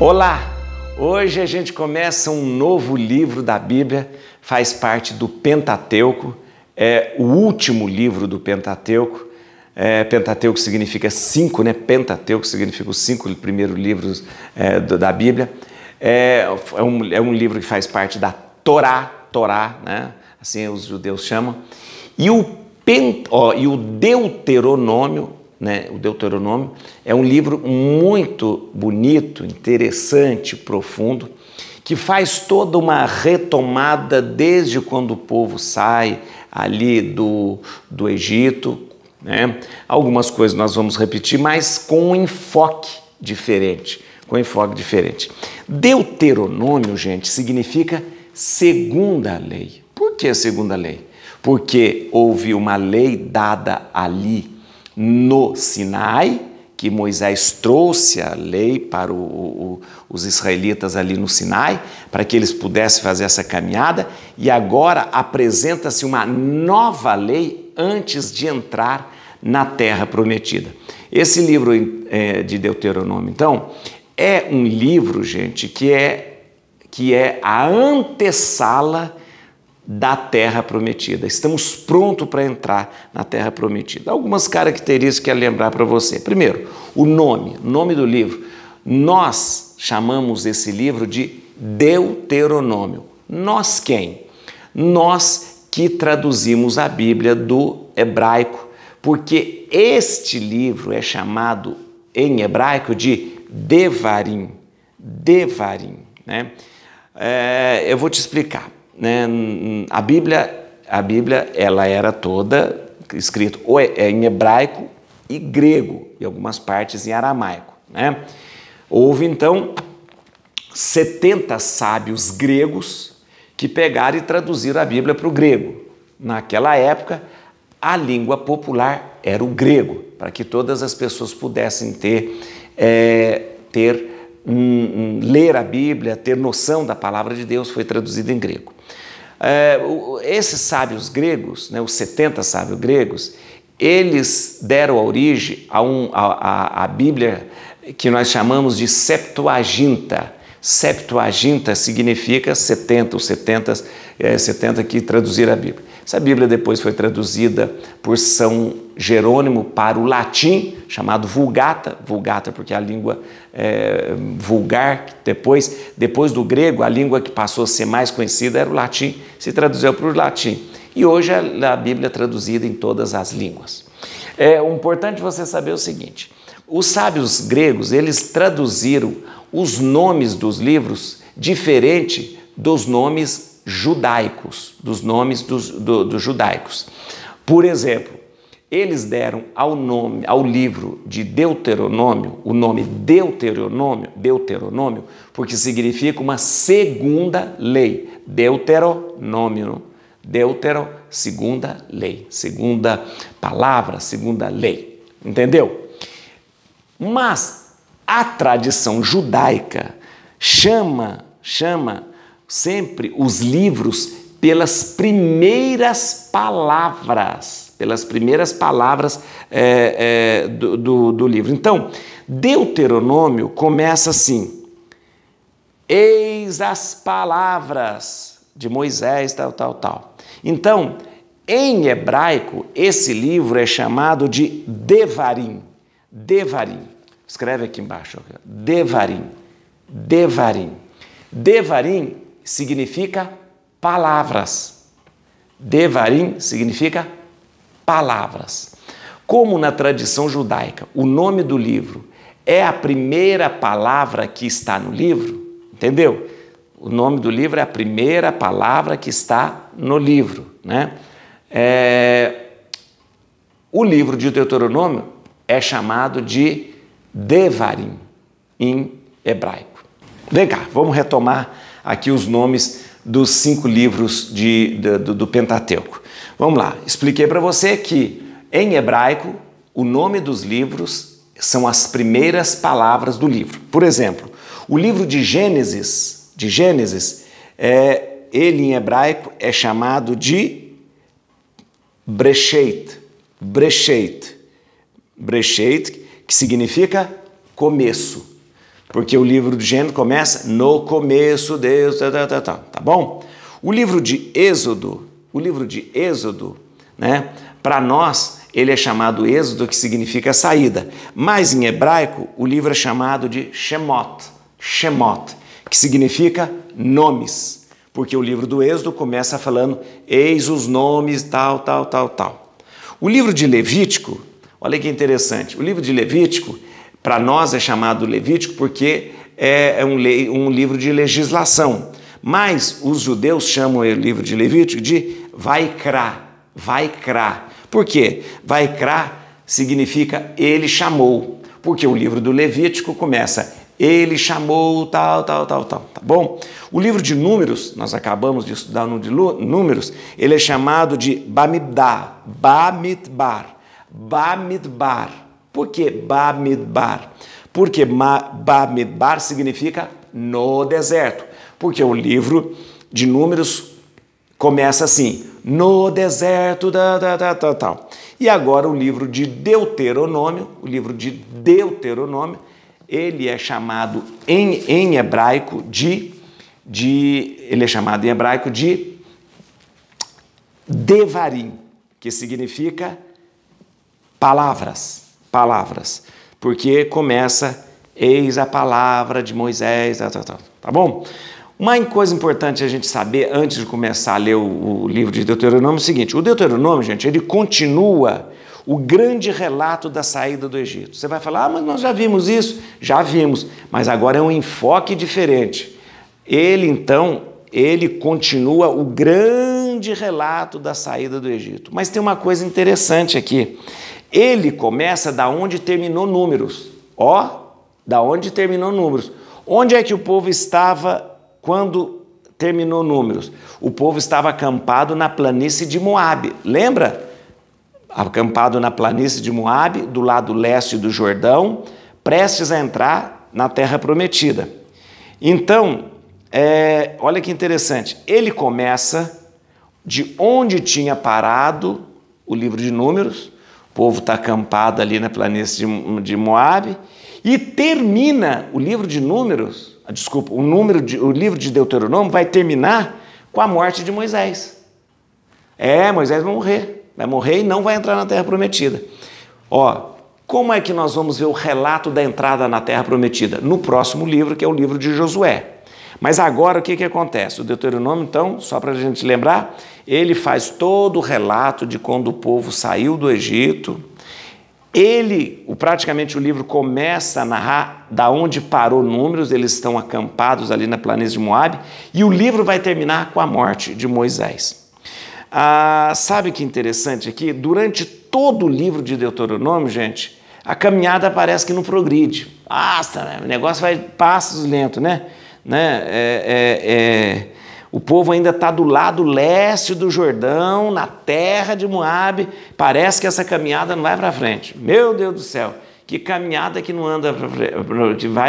Olá! Hoje a gente começa um novo livro da Bíblia, faz parte do Pentateuco, é o último livro do Pentateuco. Pentateuco significa 5, né? Pentateuco significa os 5 primeiros livros da Bíblia. É um livro que faz parte da Torá, né? Assim os judeus chamam. E o Deuteronômio, né? O Deuteronômio é um livro muito bonito, interessante, profundo, que faz toda uma retomada desde quando o povo sai ali do Egito, né? Algumas coisas nós vamos repetir, mas com um enfoque diferente. Deuteronômio, gente, significa segunda lei. Por que segunda lei? Porque houve uma lei dada ali no Sinai, que Moisés trouxe a lei para os israelitas ali no Sinai, para que eles pudessem fazer essa caminhada, e agora apresenta-se uma nova lei antes de entrar na terra prometida. Esse livro de Deuteronômio, então, é um livro, gente, que é a antessala da terra prometida. Estamos prontos para entrar na terra prometida. Algumas características que eu quero lembrar para você. Primeiro, o nome do livro. Nós chamamos esse livro de Deuteronômio. Nós quem? Nós que traduzimos a Bíblia do hebraico, porque este livro é chamado em hebraico de Devarim, né? Eu vou te explicar. Né? A Bíblia ela era toda escrita em hebraico e grego, e algumas partes em aramaico, né? Houve então 70 sábios gregos que pegaram e traduziram a Bíblia para o grego. Naquela época, a língua popular era o grego, para que todas as pessoas pudessem ler a Bíblia, ter noção da palavra de Deus, foi traduzido em grego. Esses sábios gregos, né, os 70 sábios gregos, eles deram origem a Bíblia que nós chamamos de Septuaginta. Septuaginta significa 70, os 70 que traduziram a Bíblia. Essa Bíblia depois foi traduzida por São Jerônimo para o latim, chamado Vulgata porque a língua vulgar, depois do grego, a língua que passou a ser mais conhecida era o latim, se traduziu para o latim. E hoje a Bíblia é traduzida em todas as línguas. É importante você saber o seguinte, os sábios gregos, eles traduziram os nomes dos livros diferente dos nomes judaicos, dos judaicos. Por exemplo, eles deram ao livro de Deuteronômio, o nome Deuteronômio, porque significa uma segunda lei. Deuteronômio, segunda lei, segunda palavra, segunda lei. Entendeu? Mas a tradição judaica chama sempre os livros pelas primeiras palavras, do livro. Então, Deuteronômio começa assim: eis as palavras de Moisés, tal. Então, em hebraico, esse livro é chamado de Devarim. Escreve aqui embaixo. Devarim. Devarim significa palavras. Devarim significa palavras. Como na tradição judaica, o nome do livro é a primeira palavra que está no livro, entendeu? O nome do livro é a primeira palavra que está no livro, né? O livro de Deuteronômio é chamado de Devarim, em hebraico. Vem cá, vamos retomar aqui os nomes dos 5 livros do Pentateuco. Vamos lá, expliquei para você que em hebraico o nome dos livros são as primeiras palavras do livro. Por exemplo, o livro de Gênesis, ele em hebraico é chamado de Breshit, que significa começo. Porque o livro de Gênesis começa no começo Deus, tá bom? O livro de Êxodo, né? Para nós, ele é chamado Êxodo, que significa saída. Mas em hebraico, o livro é chamado de Shemot, que significa nomes. Porque o livro do Êxodo começa falando, eis os nomes, tal. O livro de Levítico, olha que interessante, o livro de Levítico, para nós é chamado Levítico porque é um livro de legislação. Mas os judeus chamam o livro de Levítico de Vaikra. Por quê? Vaikra significa ele chamou, porque o livro do Levítico começa ele chamou tal, tá bom? O livro de Números, nós acabamos de estudar no de Números, ele é chamado de Bamidbar. Por que Bamidbar? Porque Bamidbar significa no deserto, porque o livro de Números começa assim, no deserto, tal. E agora o livro de Deuteronômio, ele é chamado em hebraico de Devarim, que significa palavras, porque começa, eis a palavra de Moisés, tá bom? Uma coisa importante a gente saber antes de começar a ler o livro de Deuteronômio é o seguinte, o Deuteronômio, gente, ele continua o grande relato da saída do Egito. Você vai falar, mas nós já vimos isso? Já vimos, mas agora é um enfoque diferente. Ele continua o grande relato da saída do Egito. Mas tem uma coisa interessante aqui. Ele começa da onde terminou Números. Onde é que o povo estava quando terminou Números? O povo estava acampado na planície de Moabe. Lembra? Acampado na planície de Moabe, do lado leste do Jordão, prestes a entrar na Terra Prometida. Então, olha que interessante, ele começa de onde tinha parado o livro de Números, o povo está acampado ali na planície de Moabe, e termina o livro de Números, o livro de Deuteronômio vai terminar com a morte de Moisés. Moisés vai morrer e não vai entrar na Terra Prometida. Como é que nós vamos ver o relato da entrada na Terra Prometida? No próximo livro, que é o livro de Josué. Mas agora o que acontece? O Deuteronômio, então, só para a gente lembrar, ele faz todo o relato de quando o povo saiu do Egito. Praticamente o livro começa a narrar da onde parou Números, eles estão acampados ali na planície de Moabe, e o livro vai terminar com a morte de Moisés. Sabe que interessante aqui? Durante todo o livro de Deuteronômio, gente, a caminhada parece que não progride. O negócio vai passos lentos, né? O povo ainda está do lado leste do Jordão, na terra de Moabe. Parece que essa caminhada não vai para frente. Meu Deus do céu, que caminhada que não anda,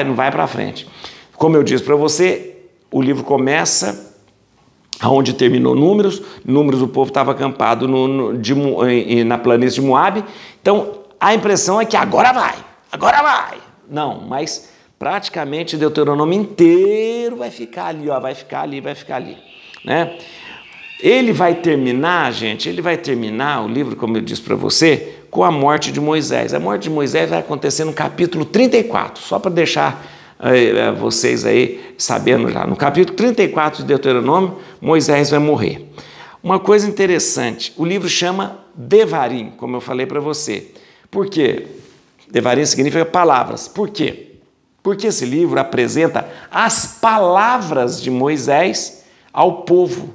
não vai para frente. Como eu disse para você, o livro começa aonde terminou Números o povo estava acampado na planície de Moabe, então a impressão é que agora vai. Não, mas praticamente Deuteronômio inteiro vai ficar ali, vai ficar ali, né? Ele vai terminar, gente, o livro, como eu disse para você, com a morte de Moisés. A morte de Moisés vai acontecer no capítulo 34, só para deixar vocês aí sabendo já. No capítulo 34 de Deuteronômio, Moisés vai morrer. Uma coisa interessante, o livro chama Devarim, como eu falei para você. Por quê? Devarim significa palavras. Por quê? Porque esse livro apresenta as palavras de Moisés ao povo.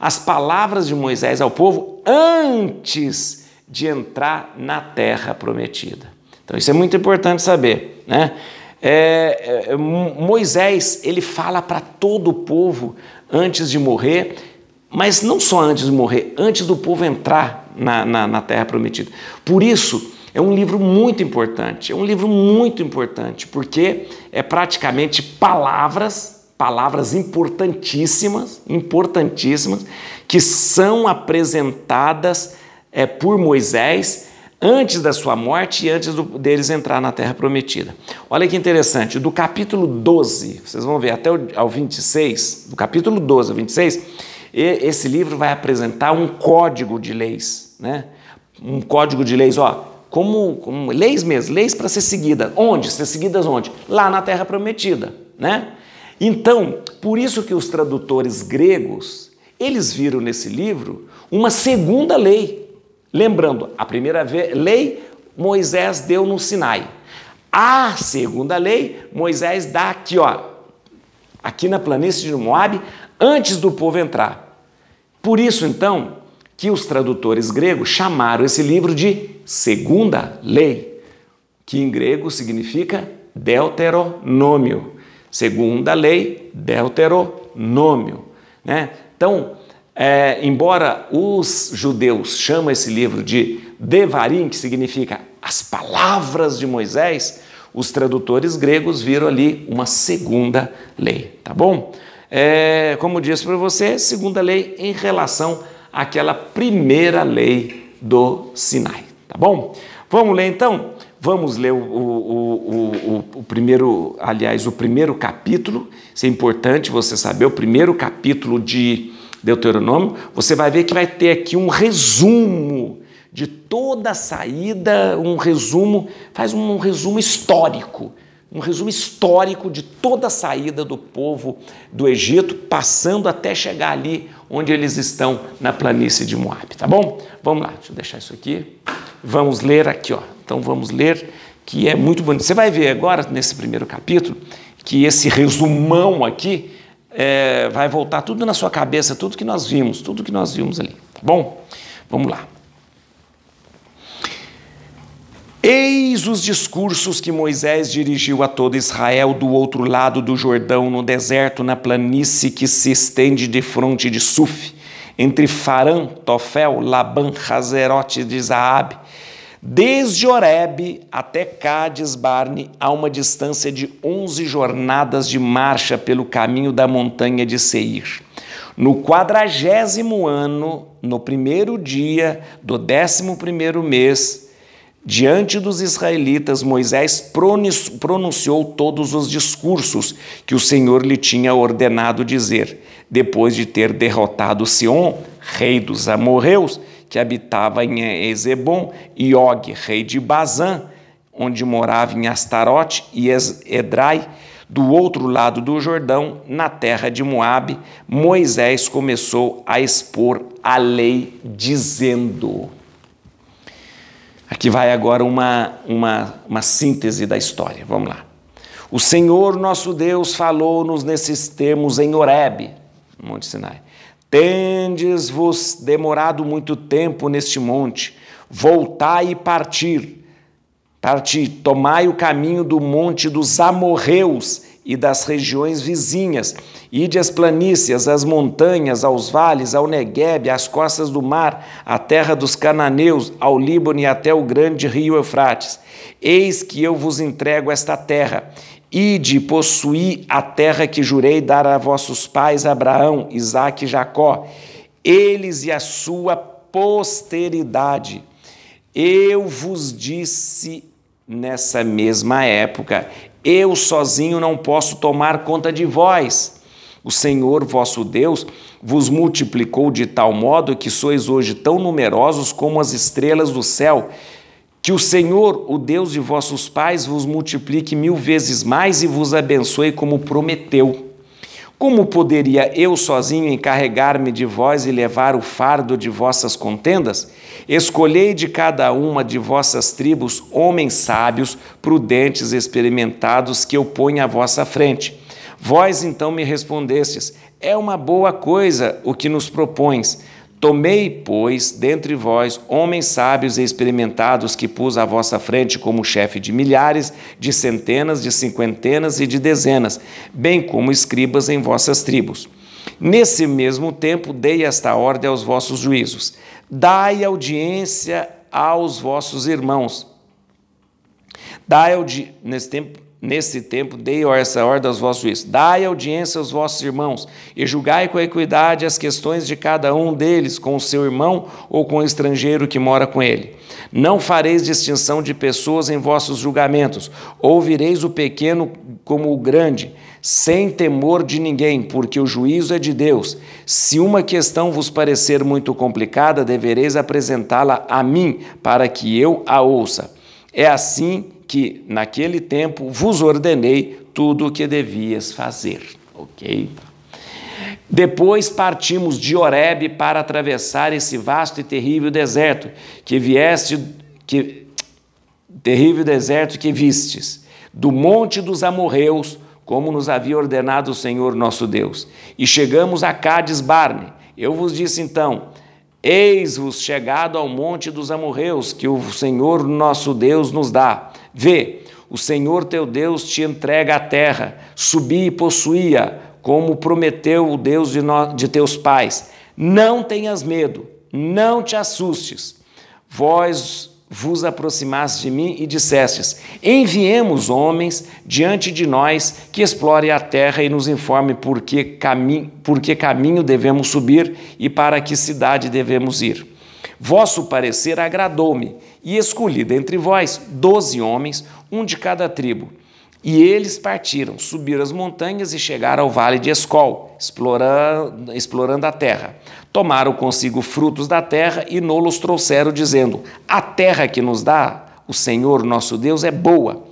As palavras de Moisés ao povo antes de entrar na Terra Prometida. Então isso é muito importante saber, né? Moisés, ele fala para todo o povo antes de morrer, mas não só antes de morrer, antes do povo entrar na Terra Prometida. Por isso, é um livro muito importante, porque é praticamente palavras importantíssimas, que são apresentadas por Moisés antes da sua morte e antes deles entrar na Terra Prometida. Olha que interessante, do capítulo 12, vocês vão ver até ao 26, do capítulo 12 ao 26, esse livro vai apresentar um código de leis, né? Um código de leis, ó, como leis mesmo, leis para ser seguidas. Onde? Ser seguidas onde? Lá na Terra Prometida, né? Então, por isso que os tradutores gregos, eles viram nesse livro uma segunda lei. Lembrando, a primeira lei Moisés deu no Sinai. A segunda lei Moisés dá aqui, ó, aqui na planície de Moabe, antes do povo entrar. Por isso, então, que os tradutores gregos chamaram esse livro de segunda lei, que em grego significa Deuteronômio. Segunda lei, Deuteronômio, né? Então, embora os judeus chamam esse livro de Devarim, que significa as palavras de Moisés, os tradutores gregos viram ali uma segunda lei, tá bom? Como eu disse para você, segunda lei em relação àquela primeira lei do Sinai, tá bom? Vamos ler então? Vamos ler o primeiro, aliás, o primeiro capítulo. Isso é importante você saber, o primeiro capítulo de Deuteronômio. Você vai ver que vai ter aqui um resumo de toda a saída, faz um resumo histórico de toda a saída do povo do Egito, passando até chegar ali onde eles estão na planície de Moabe, tá bom? Vamos lá, deixa eu deixar isso aqui. Vamos ler aqui, ó. Então vamos ler, que é muito bonito. Você vai ver agora, nesse primeiro capítulo, que esse resumão aqui vai voltar tudo na sua cabeça, tudo que nós vimos ali, tá bom? Vamos lá. Eis os discursos que Moisés dirigiu a todo Israel do outro lado do Jordão, no deserto, na planície que se estende defronte de Suf, entre Farã, Tofel, Labã, Hazerote de Zaabe, desde Horebe até Cádiz Barne, a uma distância de 11 jornadas de marcha pelo caminho da montanha de Seir. No 40º ano, no primeiro dia do 11º mês, diante dos israelitas, Moisés pronunciou todos os discursos que o Senhor lhe tinha ordenado dizer, depois de ter derrotado Sion, rei dos amorreus, que habitava em Ezebom, e Og, rei de Bazã, onde morava em Astarote, e Edrai, do outro lado do Jordão, na terra de Moabe. Moisés começou a expor a lei, dizendo... Aqui vai agora uma síntese da história, vamos lá. O Senhor nosso Deus falou-nos nesses termos em Horebe, no Monte Sinai. Tendes-vos demorado muito tempo neste monte, voltai e parti, tomai o caminho do monte dos amorreus e das regiões vizinhas, ide às planícies, às montanhas, aos vales, ao Neguebe, às costas do mar, à terra dos cananeus, ao Líbano e até o grande rio Eufrates. Eis que eu vos entrego esta terra. Ide, possuí a terra que jurei dar a vossos pais Abraão, Isaque e Jacó, eles e a sua posteridade. Eu vos disse nessa mesma época, eu sozinho não posso tomar conta de vós. O Senhor vosso Deus vos multiplicou de tal modo que sois hoje tão numerosos como as estrelas do céu. Que o Senhor, o Deus de vossos pais, vos multiplique 1000 vezes mais e vos abençoe como prometeu. Como poderia eu sozinho encarregar-me de vós e levar o fardo de vossas contendas? Escolhei de cada uma de vossas tribos homens sábios, prudentes, experimentados, que eu ponha à vossa frente. Vós então me respondestes, é uma boa coisa o que nos propões. Tomei, pois, dentre vós, homens sábios e experimentados que pus à vossa frente como chefe de milhares, de centenas, de cinquentenas e de dezenas, bem como escribas em vossas tribos. Nesse mesmo tempo, dei esta ordem aos vossos juízos. Dai audiência aos vossos irmãos. nesse tempo, dei essa ordem aos vossos juízes: dai audiência aos vossos irmãos, e julgai com equidade as questões de cada um deles, com o seu irmão ou com o estrangeiro que mora com ele. Não fareis distinção de pessoas em vossos julgamentos, ouvireis o pequeno como o grande, sem temor de ninguém, porque o juízo é de Deus. Se uma questão vos parecer muito complicada, devereis apresentá-la a mim, para que eu a ouça. É assim que, naquele tempo, vos ordenei tudo o que devias fazer. Ok? Depois partimos de Horebe para atravessar esse vasto e terrível deserto que vistes, do monte dos amorreus, como nos havia ordenado o Senhor nosso Deus. E chegamos a Cádiz Barne. Eu vos disse então: eis-vos chegado ao monte dos amorreus, que o Senhor nosso Deus nos dá. Vê, o Senhor teu Deus te entrega a terra, subi e possuía, como prometeu o Deus de teus pais. Não tenhas medo, não te assustes. Vós vos aproximaste de mim e dissestes: enviemos homens diante de nós que explorem a terra e nos informem por que caminho devemos subir e para que cidade devemos ir. Vosso parecer agradou-me, e escolhi dentre vós 12 homens, um de cada tribo. E eles partiram, subiram as montanhas e chegaram ao vale de Escol, explorando a terra. Tomaram consigo frutos da terra e nolos trouxeram, dizendo: a terra que nos dá o Senhor nosso Deus é boa.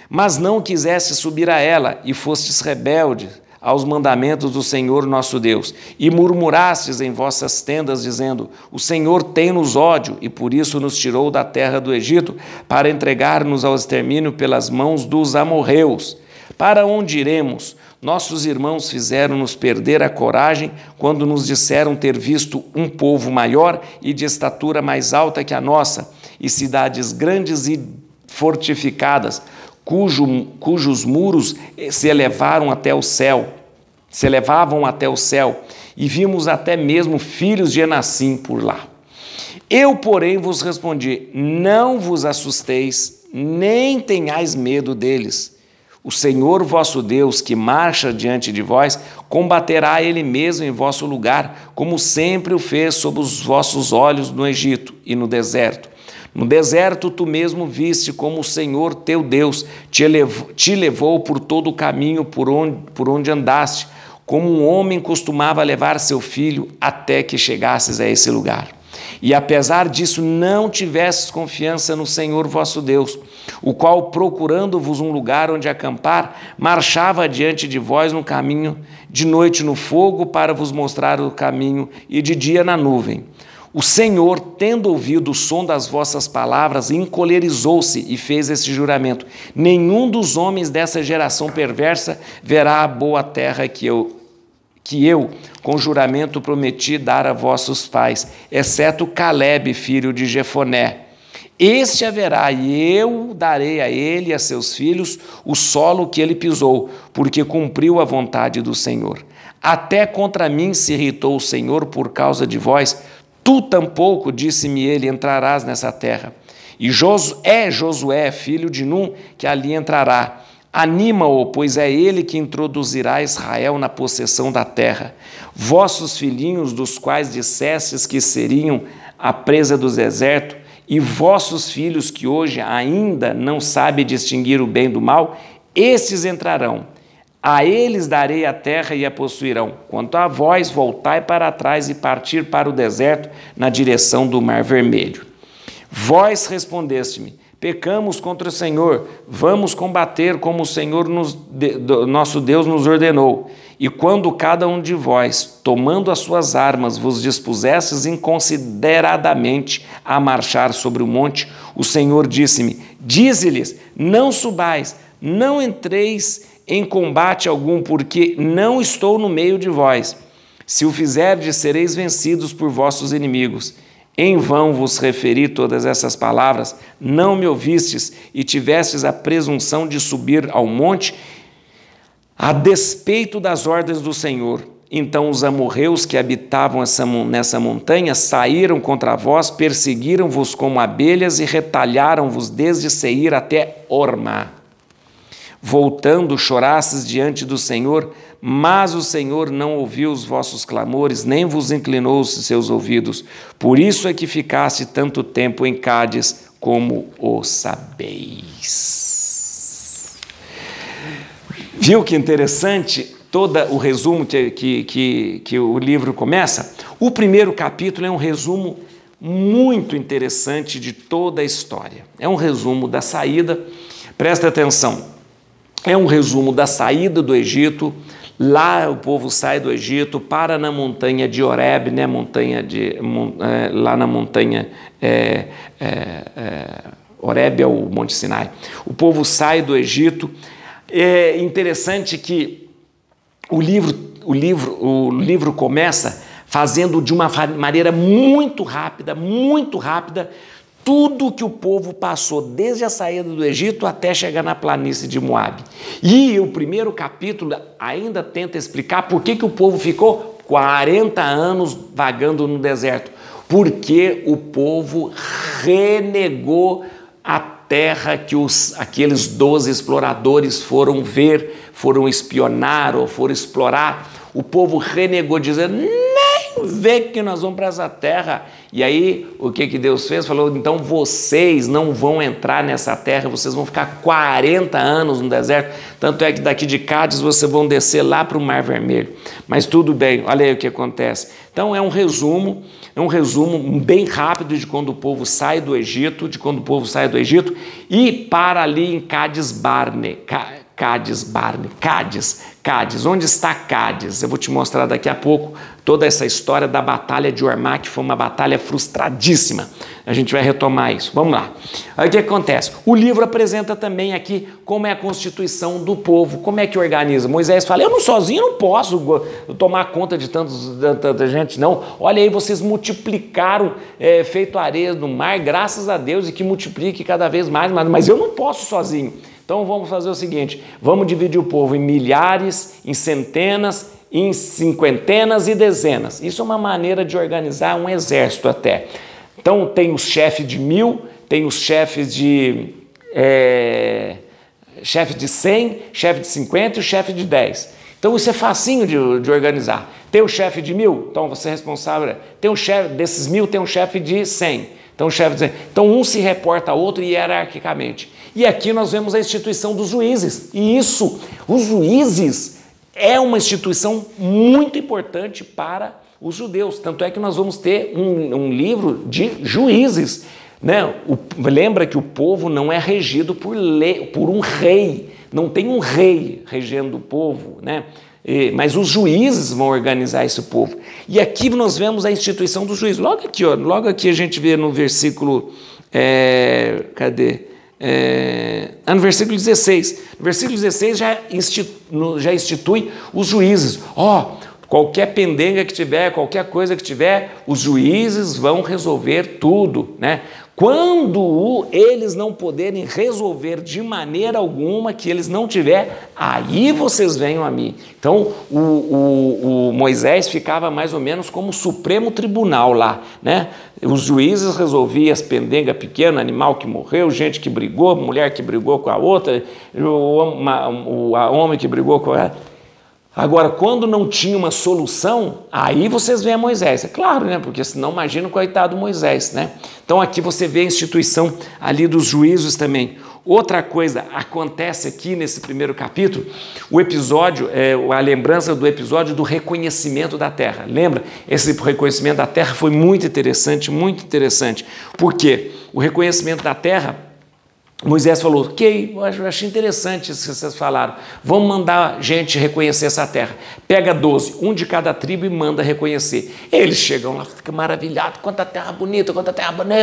Mas não quiseste subir a ela, e fostes rebeldes aos mandamentos do Senhor nosso Deus, e murmurastes em vossas tendas, dizendo: o Senhor tem-nos ódio, e por isso nos tirou da terra do Egito, para entregar-nos ao extermínio pelas mãos dos amorreus. Para onde iremos? Nossos irmãos fizeram-nos perder a coragem quando nos disseram ter visto um povo maior e de estatura mais alta que a nossa, e cidades grandes e fortificadas, cujos muros se elevavam até o céu, e vimos até mesmo filhos de Enassim por lá. Eu, porém, vos respondi: não vos assusteis, nem tenhais medo deles. O Senhor vosso Deus, que marcha diante de vós, combaterá Ele mesmo em vosso lugar, como sempre o fez sob os vossos olhos no Egito e no deserto. No deserto tu mesmo viste como o Senhor teu Deus te levou por todo o caminho por onde andaste, como um homem costumava levar seu filho até que chegasses a esse lugar. E apesar disso não tivesses confiança no Senhor vosso Deus, o qual, procurando-vos um lugar onde acampar, marchava diante de vós no caminho, de noite no fogo para vos mostrar o caminho, e de dia na nuvem. O Senhor, tendo ouvido o som das vossas palavras, encolerizou-se e fez esse juramento: nenhum dos homens dessa geração perversa verá a boa terra que eu, com juramento, prometi dar a vossos pais, exceto Calebe, filho de Jefoné. Este haverá, e eu darei a ele e a seus filhos o solo que ele pisou, porque cumpriu a vontade do Senhor. Até contra mim se irritou o Senhor por causa de vós. Tu tampouco, disse-me ele, entrarás nessa terra. E Josué, filho de Num, que ali entrará. Anima-o, pois é ele que introduzirá Israel na possessão da terra. Vossos filhinhos, dos quais dissestes que seriam a presa do deserto, e vossos filhos, que hoje ainda não sabem distinguir o bem do mal, estes entrarão. A eles darei a terra e a possuirão. Quanto a vós, voltai para trás e partir para o deserto, na direção do Mar Vermelho. Vós respondeste-me: pecamos contra o Senhor, vamos combater como o Senhor nosso Deus nos ordenou. E quando cada um de vós, tomando as suas armas, vos dispusestes inconsideradamente a marchar sobre o monte, o Senhor disse-me: dize-lhes, não subais, não entreis em combate algum, porque não estou no meio de vós. Se o fizerdes, sereis vencidos por vossos inimigos. Em vão vos referi todas essas palavras, não me ouvistes e tivestes a presunção de subir ao monte, a despeito das ordens do Senhor. Então os amorreus que habitavam nessa montanha saíram contra vós, perseguiram-vos como abelhas e retalharam-vos desde Seir até Hormá. voltando, chorastes diante do Senhor, mas o Senhor não ouviu os vossos clamores, nem vos inclinou os seus ouvidos. Por isso é que ficaste tanto tempo em Cádiz, como o sabeis. Viu que interessante todo o resumo que o livro começa? O primeiro capítulo é um resumo muito interessante de toda a história. É um resumo da saída, presta atenção, é um resumo da saída do Egito. Lá o povo sai do Egito, para na montanha de Horebe, né? Lá na montanha, Horebe é o Monte Sinai. O povo sai do Egito. É interessante que o livro começa fazendo de uma maneira muito rápida, tudo que o povo passou desde a saída do Egito até chegar na planície de Moabe. E o primeiro capítulo ainda tenta explicar por que o povo ficou 40 anos vagando no deserto. Porque o povo renegou a terra que aqueles 12 exploradores foram ver, foram espionar ou foram explorar. O povo renegou, dizendo, nem vê que nós vamos para essa terra. E aí, o que Deus fez? Falou, então vocês não vão entrar nessa terra, vocês vão ficar 40 anos no deserto. Tanto é que daqui de Cádiz vocês vão descer lá para o Mar Vermelho. Mas tudo bem, olha aí o que acontece. Então é um resumo bem rápido de quando o povo sai do Egito, e para ali em Cádiz. Onde está Cádiz? Eu vou te mostrar daqui a pouco toda essa história da Batalha de Ormá, que foi uma batalha frustradíssima. A gente vai retomar isso. Vamos lá. Aí o que acontece? O livro apresenta também aqui como é a constituição do povo, como é que organiza. Moisés fala, eu não sozinho não posso tomar conta de tanta gente, não. Olha aí, vocês multiplicaram, feito areia no mar, graças a Deus, e que multiplique cada vez mais, mas eu não posso sozinho. Então vamos fazer o seguinte, vamos dividir o povo em milhares, em centenas, em cinquentenas e dezenas. Isso é uma maneira de organizar um exército até. Então tem os chefes de 1000, tem os chefes de 100, chefe de 50 e o chefe de 10. Então isso é facinho de organizar. Tem o chefe de 1000, então você é responsável. Tem um chefe desses 1000, tem um chefe de 100. Então um se reporta ao outro hierarquicamente. E aqui nós vemos a instituição dos juízes. E isso, os juízes, é uma instituição muito importante para os judeus. Tanto é que nós vamos ter um livro de juízes. Né? Lembra que o povo não é regido por um rei. Não tem um rei regendo o povo, né? Mas os juízes vão organizar esse povo. E aqui nós vemos a instituição dos juízes. Logo aqui a gente vê no versículo... no versículo 16. No versículo 16 já institui os juízes. Qualquer pendenga que tiver, qualquer coisa que tiver, os juízes vão resolver tudo, né? Quando eles não puderem resolver de maneira alguma que eles não tiver, aí vocês venham a mim. Então, o Moisés ficava mais ou menos como o Supremo Tribunal lá, né? Os juízes resolviam as pendengas pequenas, animal que morreu, gente que brigou, mulher que brigou com a outra, o homem que brigou com ela. Agora, quando não tinha uma solução, aí vocês veem a Moisés. É claro, né? Porque senão imagina o coitado Moisés, né? Então aqui você vê a instituição ali dos juízos também. Outra coisa acontece aqui nesse primeiro capítulo, o episódio, a lembrança do episódio do reconhecimento da terra. Lembra? Esse reconhecimento da terra foi muito interessante, Por quê? O reconhecimento da terra, Moisés falou, ok, eu achei interessante isso que vocês falaram, vamos mandar gente reconhecer essa terra. Pega 12, um de cada tribo e manda reconhecer. Eles chegam lá, ficam maravilhados, quanta terra bonita,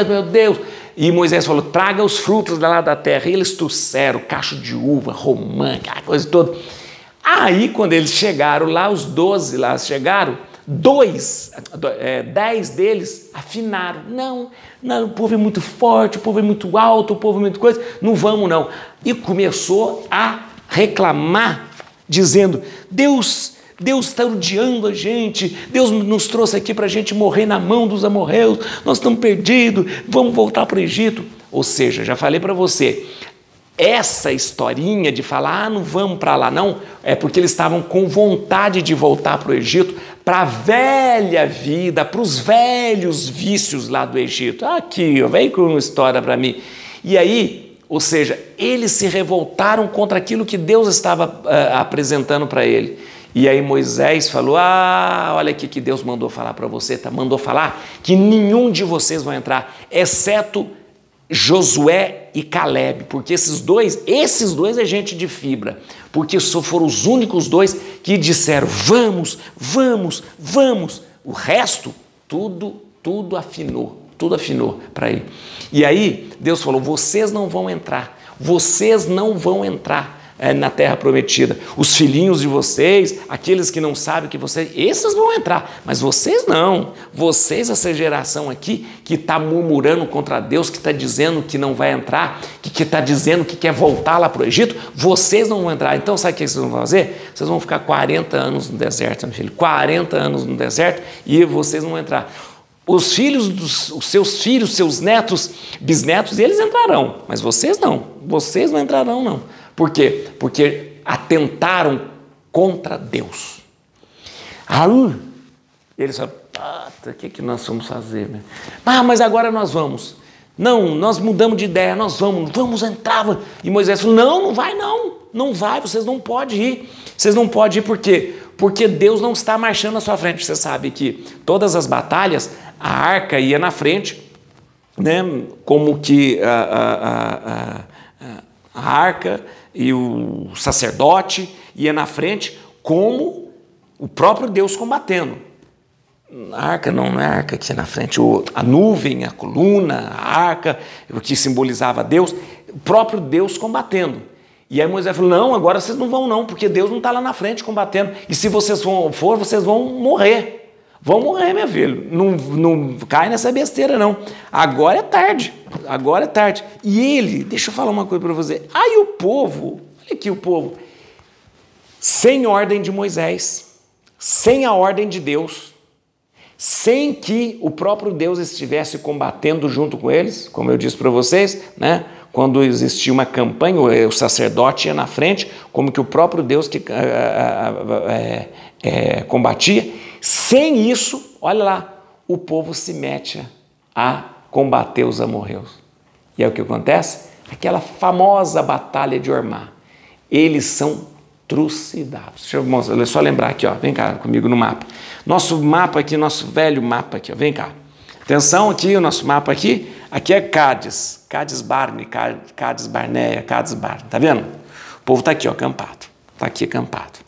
meu Deus. E Moisés falou, traga os frutos lá da terra. E eles trouxeram cacho de uva, romã, aquela coisa toda. Aí, quando eles chegaram lá, os 12 lá chegaram, 10 deles afinaram. Não, o povo é muito forte, o povo é muito alto, o povo é muito coisa, não vamos não. E começou a reclamar, dizendo, Deus está odiando a gente, Deus nos trouxe aqui para a gente morrer na mão dos amorreus, nós estamos perdidos, vamos voltar para o Egito. Ou seja, já falei para você, essa historinha de falar, não vamos para lá não, é porque eles estavam com vontade de voltar para o Egito, para a velha vida, para os velhos vícios lá do Egito. Aqui, vem com uma história para mim. E aí, ou seja, eles se revoltaram contra aquilo que Deus estava apresentando para ele. E aí Moisés falou, olha aqui que Deus mandou falar para você, tá? Mandou falar que nenhum de vocês vai entrar, exceto Josué e Caleb, porque esses dois é gente de fibra, porque só foram os únicos dois que disseram, vamos. O resto, tudo afinou para ele. E aí Deus falou, vocês não vão entrar na terra prometida. Os filhinhos de vocês, aqueles que não sabem que vocês, esses vão entrar, mas vocês não. Vocês, essa geração aqui, que está murmurando contra Deus, que está dizendo que não vai entrar, que está dizendo que quer voltar lá para o Egito, vocês não vão entrar. Então sabe o que vocês vão fazer? Vocês vão ficar 40 anos no deserto, meu filho, 40 anos no deserto e vocês não vão entrar. Os seus filhos, seus netos, bisnetos, eles entrarão, mas vocês não entrarão não. Por quê? Porque atentaram contra Deus. Eles falaram, o que nós vamos fazer? Mas agora nós vamos. Não, nós mudamos de ideia, nós vamos entrar. E Moisés falou, não vai, vocês não podem ir. Vocês não podem ir por quê? Porque Deus não está marchando à sua frente. Você sabe que todas as batalhas, a arca ia na frente, né? Como que a arca e o sacerdote ia na frente, como o próprio Deus combatendo. A arca não é a arca que ia na frente, a nuvem, a coluna, a arca, o que simbolizava Deus, o próprio Deus combatendo. E aí Moisés falou, não, agora vocês não vão não, porque Deus não está lá na frente combatendo, e se vocês vocês vão morrer. Vão morrer, meu filho, não cai nessa besteira não, agora é tarde. E ele, deixa eu falar uma coisa para você, aí o povo, olha aqui o povo, sem ordem de Moisés, sem a ordem de Deus, sem que o próprio Deus estivesse combatendo junto com eles, como eu disse para vocês, né? Quando existia uma campanha, o sacerdote ia na frente, como que o próprio Deus que combatia. Sem isso, olha lá, o povo se mete a combater os amorreus. E aí o que acontece? Aquela famosa batalha de Ormá. Eles são trucidados. Deixa eu só lembrar aqui, ó. Vem cá comigo no mapa. Nosso mapa aqui, nosso velho mapa aqui, ó. Vem cá. Atenção aqui, o nosso mapa aqui. Aqui é Cádiz, Cádiz Barnea, Cádiz Barnea, Cádiz Barnea. Tá vendo? O povo tá aqui, ó, acampado. Tá aqui acampado.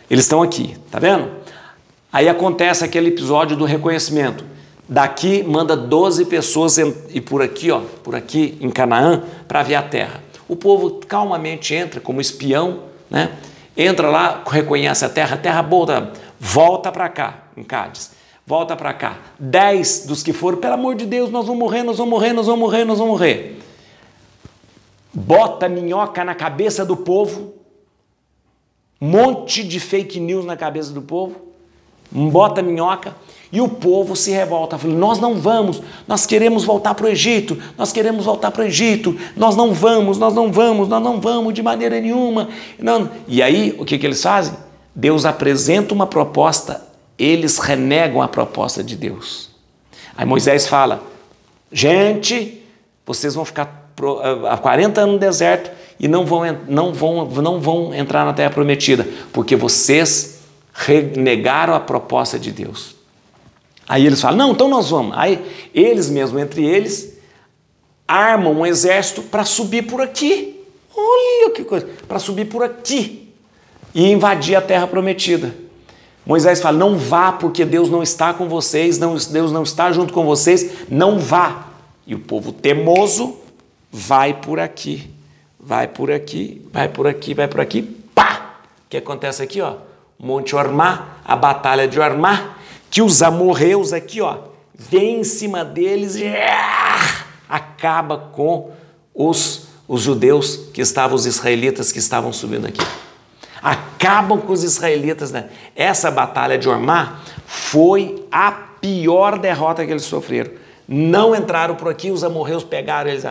Eles estão aqui, tá vendo? Aí acontece aquele episódio do reconhecimento. Daqui manda 12 pessoas e por aqui em Canaã, para ver a terra. O povo calmamente entra como espião, né? Entra lá, reconhece a terra boa, volta para cá, em Cádiz. Volta para cá. 10 dos que foram, pelo amor de Deus, nós vamos morrer. Bota minhoca na cabeça do povo, monte de fake news na cabeça do povo, bota minhoca e o povo se revolta. Fala, nós não vamos, nós queremos voltar para o Egito, nós não vamos de maneira nenhuma. Não. E aí, o que eles fazem? Deus apresenta uma proposta, eles renegam a proposta de Deus. Aí Moisés fala, gente, vocês vão ficar há 40 anos no deserto e não vão entrar na terra prometida, porque vocês renegaram a proposta de Deus. Aí eles falam, não, então nós vamos. Aí eles mesmo, entre eles, armam um exército para subir por aqui. Olha que coisa, para subir por aqui e invadir a terra prometida. Moisés fala, não vá porque Deus não está com vocês, Deus não está junto com vocês, não vá. E o povo temoso vai por aqui, pá! O que acontece aqui, ó? Monte Ormá, a batalha de Ormá, que os amorreus aqui, ó, vem em cima deles e acaba com os judeus que estavam, os israelitas que estavam subindo aqui. Acabam com os israelitas, né? Essa batalha de Ormá foi a pior derrota que eles sofreram. Não entraram por aqui, os amorreus pegaram eles,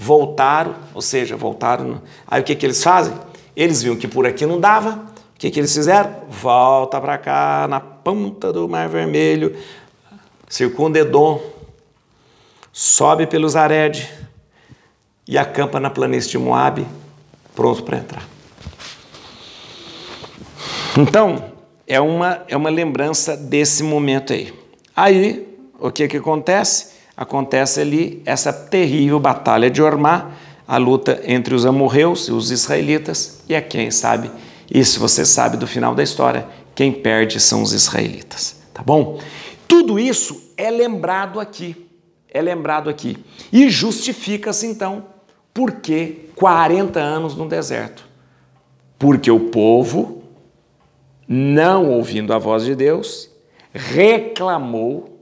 voltaram, ou seja, voltaram. Aí o que eles fazem? Eles viram que por aqui não dava, o que eles fizeram? Volta para cá, na ponta do Mar Vermelho, circunda Edom, sobe pelo Zared e acampa na planície de Moabe, pronto para entrar. Então, é uma lembrança desse momento aí. Aí, o que acontece? Acontece ali essa terrível batalha de Ormá, a luta entre os amorreus e os israelitas, e quem sabe, e se você sabe do final da história, quem perde são os israelitas, tá bom? Tudo isso é lembrado aqui, e justifica-se então, por que 40 anos no deserto? Porque o povo, não ouvindo a voz de Deus, reclamou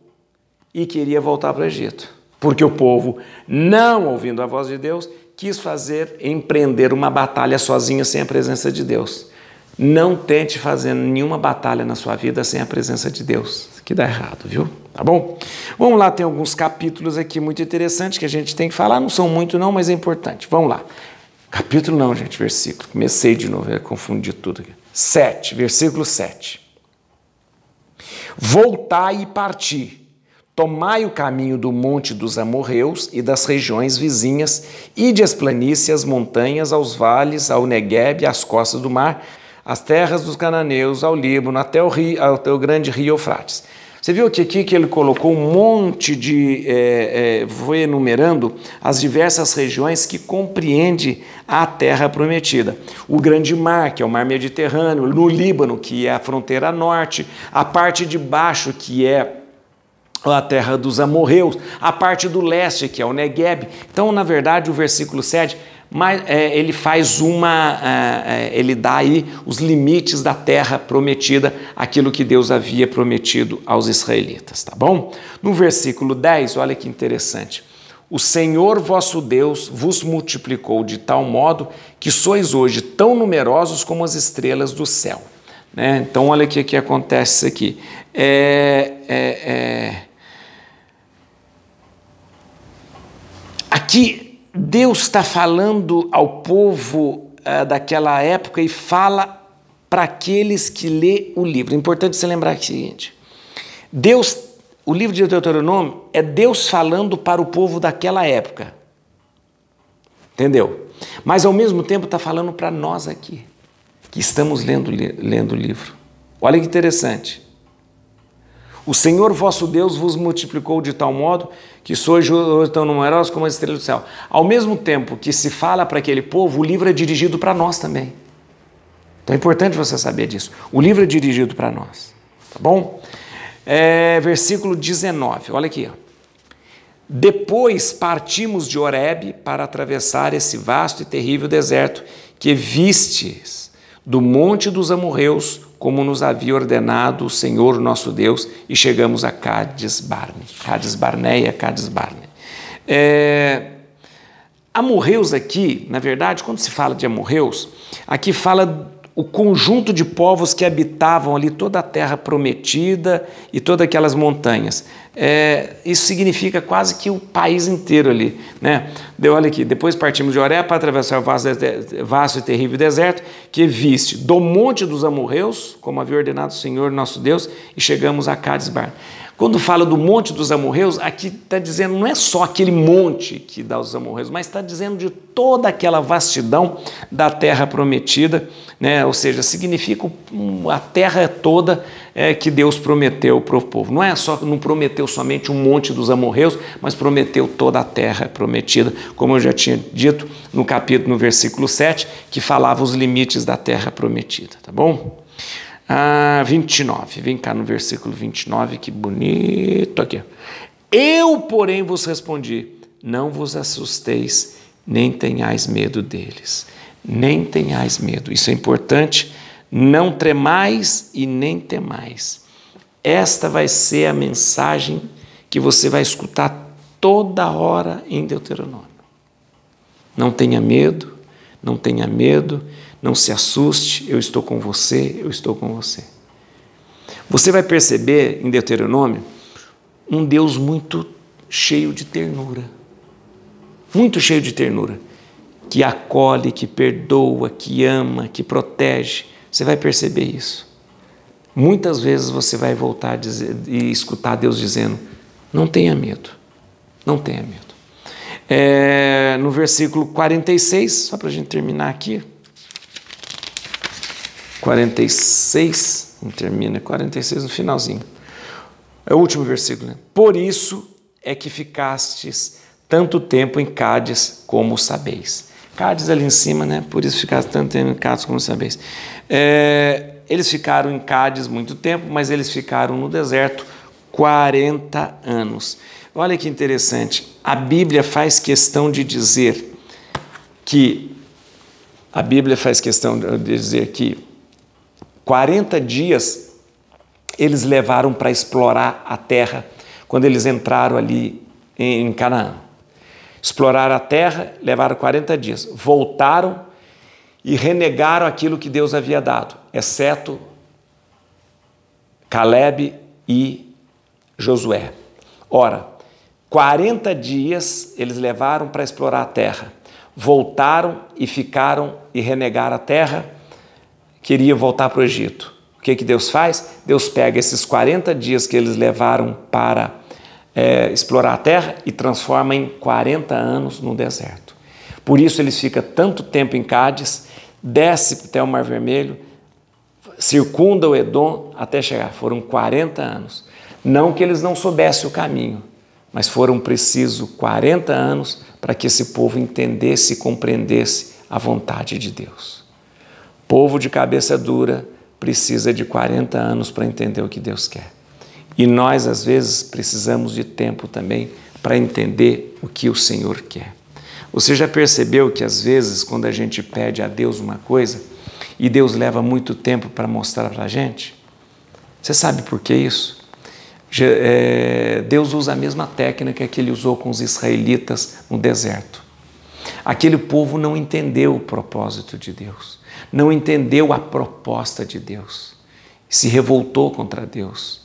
e queria voltar para o Egito. Porque o povo, não ouvindo a voz de Deus, quis empreender uma batalha sozinho sem a presença de Deus. Não tente fazer nenhuma batalha na sua vida sem a presença de Deus. Isso aqui dá errado, viu? Tá bom? Vamos lá, tem alguns capítulos aqui muito interessantes que a gente tem que falar. Não são muito não, mas é importante. Vamos lá. Capítulo não, gente, versículo. Comecei de novo, eu confundi tudo aqui. 7, versículo 7. Voltai e parti. Tomai o caminho do monte dos amorreus e das regiões vizinhas, ide às planícies, às montanhas, aos vales, ao Neguebe, às costas do mar, às terras dos cananeus, ao Líbano, até o grande rio Eufrates. Você viu que aqui que ele colocou um monte de... foi enumerando as diversas regiões que compreende a terra prometida. O grande mar, que é o mar Mediterrâneo, no Líbano, que é a fronteira norte, a parte de baixo, que é a terra dos amorreus, a parte do leste, que é o Neguebe. Então, na verdade, o versículo 7, ele faz ele dá aí os limites da terra prometida, aquilo que Deus havia prometido aos israelitas, tá bom? No versículo 10, olha que interessante. O Senhor vosso Deus vos multiplicou de tal modo que sois hoje tão numerosos como as estrelas do céu. Né? Então, olha o que acontece aqui. Aqui, Deus está falando ao povo daquela época e fala para aqueles que lê o livro. É importante você lembrar o seguinte: o livro de Deuteronômio é Deus falando para o povo daquela época. Entendeu? Mas ao mesmo tempo está falando para nós aqui, que estamos lendo o livro. Olha que interessante. O Senhor vosso Deus vos multiplicou de tal modo que sois hoje tão numerosos como as estrelas do céu. Ao mesmo tempo que se fala para aquele povo, o livro é dirigido para nós também. Então é importante você saber disso. O livro é dirigido para nós. Tá bom? Versículo 19, olha aqui. Depois partimos de Horebe para atravessar esse vasto e terrível deserto que vistes do monte dos amorreus, como nos havia ordenado o Senhor nosso Deus, e chegamos a Cades Barneia. Amorreus aqui, na verdade, quando se fala de amorreus, aqui fala o conjunto de povos que habitavam ali toda a terra prometida e todas aquelas montanhas. Isso significa quase que o país inteiro ali, né? Olha aqui, depois partimos de Horebe para atravessar o vasto e terrível deserto que viste do monte dos amorreus, como havia ordenado o Senhor nosso Deus, e chegamos a Cades Barneia. Quando fala do monte dos amorreus, aqui está dizendo, não é só aquele monte que dá os amorreus, mas está dizendo de toda aquela vastidão da terra prometida, né? Ou seja, significa a terra toda que Deus prometeu para o povo. Não prometeu somente um monte dos amorreus, mas prometeu toda a terra prometida, como eu já tinha dito no versículo 7, que falava os limites da terra prometida, tá bom? 29, vem cá no versículo 29, que bonito aqui. Eu, porém, vos respondi, não vos assusteis, nem tenhais medo deles, nem tenhais medo. Isso é importante, não tremais e nem temais. Esta vai ser a mensagem que você vai escutar toda hora em Deuteronômio. Não tenha medo, não tenha medo, não se assuste, eu estou com você, eu estou com você. Você vai perceber em Deuteronômio um Deus muito cheio de ternura. muito cheio de ternura, que acolhe, que perdoa, que ama, que protege. Você vai perceber isso. Muitas vezes você vai voltar a dizer, e escutar Deus dizendo, não tenha medo, não tenha medo. No versículo 46, só para a gente terminar aqui, 46, não termina, 46 no finalzinho, é o último versículo, né? Por isso é que ficastes tanto tempo em Cádiz como sabeis. Cádiz ali em cima, né? Por isso ficaste tanto tempo em Cádiz como sabeis. Eles ficaram em Cádiz muito tempo, mas eles ficaram no deserto 40 anos. Olha que interessante, a Bíblia faz questão de dizer que 40 dias eles levaram para explorar a terra quando eles entraram ali em Canaã. Exploraram a terra, levaram 40 dias, voltaram e renegaram aquilo que Deus havia dado, exceto Calebe e Josué. Ora, 40 dias eles levaram para explorar a terra, voltaram e ficaram e renegaram a terra, queriam voltar para o Egito. O que Deus faz? Deus pega esses 40 dias que eles levaram para explorar a terra e transforma em 40 anos no deserto. Por isso eles ficam tanto tempo em Cádiz, desce até o Mar Vermelho, circunda o Edom até chegar. Foram 40 anos. Não que eles não soubessem o caminho, mas foram precisos 40 anos para que esse povo entendesse e compreendesse a vontade de Deus. Povo de cabeça dura precisa de 40 anos para entender o que Deus quer. E nós, às vezes, precisamos de tempo também para entender o que o Senhor quer. Você já percebeu que, às vezes, quando a gente pede a Deus uma coisa e Deus leva muito tempo para mostrar para a gente? Você sabe por que isso? Deus usa a mesma técnica que ele usou com os israelitas no deserto. Aquele povo não entendeu o propósito de Deus, não entendeu a proposta de Deus, se revoltou contra Deus,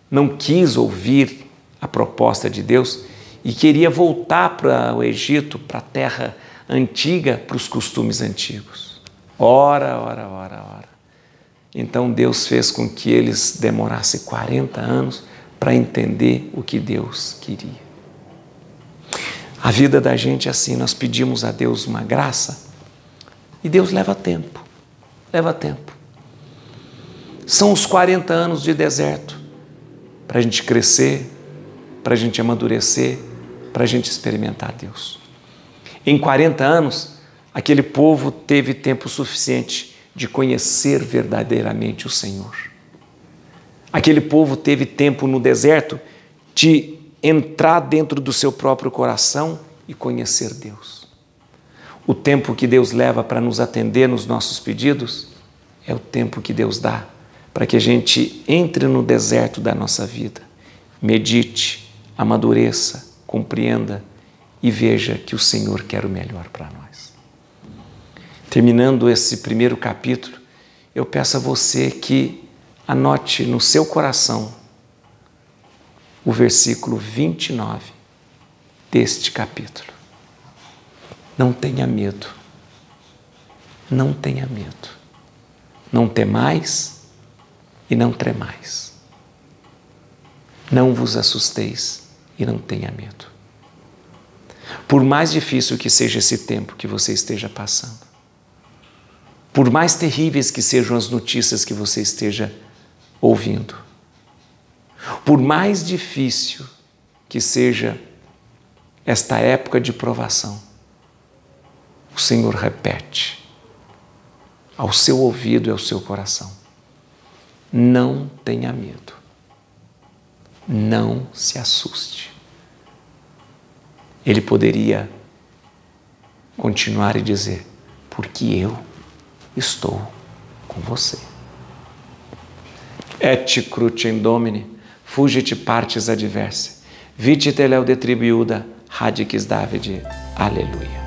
não quis ouvir a proposta de Deus e queria voltar para o Egito, para a terra antiga, para os costumes antigos. Ora. Então Deus fez com que eles demorassem 40 anos para entender o que Deus queria. A vida da gente é assim, nós pedimos a Deus uma graça e Deus leva tempo, São os 40 anos de deserto para a gente crescer, para a gente amadurecer, para a gente experimentar Deus. Em 40 anos, aquele povo teve tempo suficiente de conhecer verdadeiramente o Senhor. Aquele povo teve tempo no deserto de entrar dentro do seu próprio coração e conhecer Deus. O tempo que Deus leva para nos atender nos nossos pedidos é o tempo que Deus dá para que a gente entre no deserto da nossa vida, medite, amadureça, compreenda e veja que o Senhor quer o melhor para nós. Terminando esse primeiro capítulo, eu peço a você que anote no seu coração o versículo 29 deste capítulo. Não tenha medo, não tenha medo, não temais e não tremais. Não vos assusteis e não tenha medo. Por mais difícil que seja esse tempo que você esteja passando, por mais terríveis que sejam as notícias que você esteja ouvindo, por mais difícil que seja esta época de provação, o Senhor repete ao seu ouvido e ao seu coração: não tenha medo, não se assuste. Ele poderia continuar e dizer: porque eu estou com você. Et crucem Domini, fugit partes adversae, vite teleu detribuiuda, radix Davide. Aleluia.